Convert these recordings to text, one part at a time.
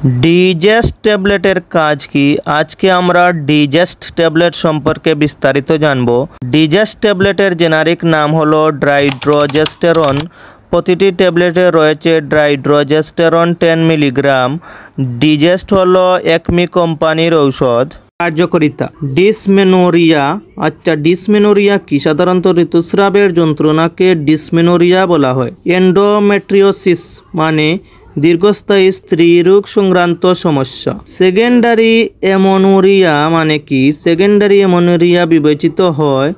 ডিজেস্ট ট্যাবলেটের কাজ কি? আজকে আমরা ডিজেস্ট ট্যাবলেট সম্পর্কে বিস্তারিত জানব। ডিজেস্ট ট্যাবলেটের জেনারিক নাম হলো ড্রাইড্রোজেস্টেরন। প্রতিটি ট্যাবলেটে রয়েছে ড্রাইড্রোজেস্টেরন 10 মিলিগ্রাম। ডিজেস্ট হলো একমি কোম্পানির ঔষধ। কার্যকারিতা ডিসমেনোরিয়া। ডিসমেনোরিয়া কি? সাধারণত ঋতুস্রাবের যন্ত্রণাকে ডিসমেনোরিয়া বলা হয়। এন্ডোমেট্রিওসিস মানে দীর্ঘস্থায়ী স্ত্রীরোগ সংক্রান্ত সমস্যা। সেকেন্ডারি এমনোরিয়া মানে কি? সেকেন্ডারি এমনোরিয়া বিবেচিত হয়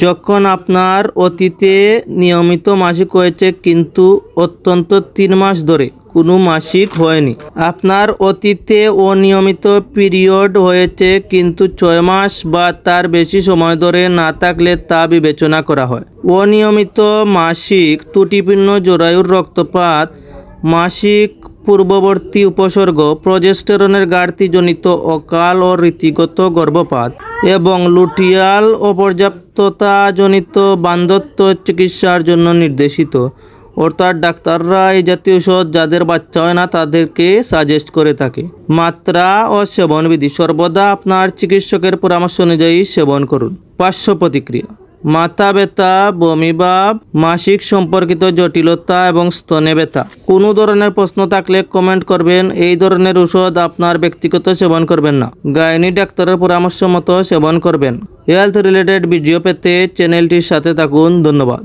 যখন আপনার অতীতে নিয়মিত মাসিক হয়েছে কিন্তু অন্তত 3 মাস ধরে কোনো মাসিক হয়নি। আপনার অতীতে অনিয়মিত পিরিয়ড হয়েছে কিন্তু 6 মাস বা তার বেশি সময় ধরে না থাকলে তা বিবেচনা করা হয়। অনিয়মিত মাসিক, ত্রুটিপূর্ণ জরায়ুর রক্তপাত, মাসিক পূর্ববর্তী উপসর্গ, প্রজেস্টেরনের ঘাটতিজনিত অকাল ও রীতিগত গর্ভপাত এবং লুটিয়াল অপর্যাপ্ততাজনিত বান্ধত্ব চিকিৎসার জন্য নির্দেশিত। অর্থাৎ ডাক্তাররা এই জাতীয় ওষুধ যাদের বাচ্চা হয় না তাদেরকে সাজেস্ট করে থাকে। মাত্রা ও সেবনবিধি সর্বদা আপনার চিকিৎসকের পরামর্শ অনুযায়ী সেবন করুন। পার্শ্ব প্রতিক্রিয়া: মাথা ব্যথা, বমিভাব, মাসিক সম্পর্কিত জটিলতা এবং স্তনে ব্যথা। কোনো ধরনের প্রশ্ন থাকলে কমেন্ট করবেন। এই ধরনের ওষুধ আপনার ব্যক্তিগত সেবন করবেন না, গাইনি ডাক্তারের পরামর্শ মতো সেবন করবেন। হেলথ রিলেটেড ভিডিও পেতে চ্যানেলটির সাথে থাকুন। ধন্যবাদ।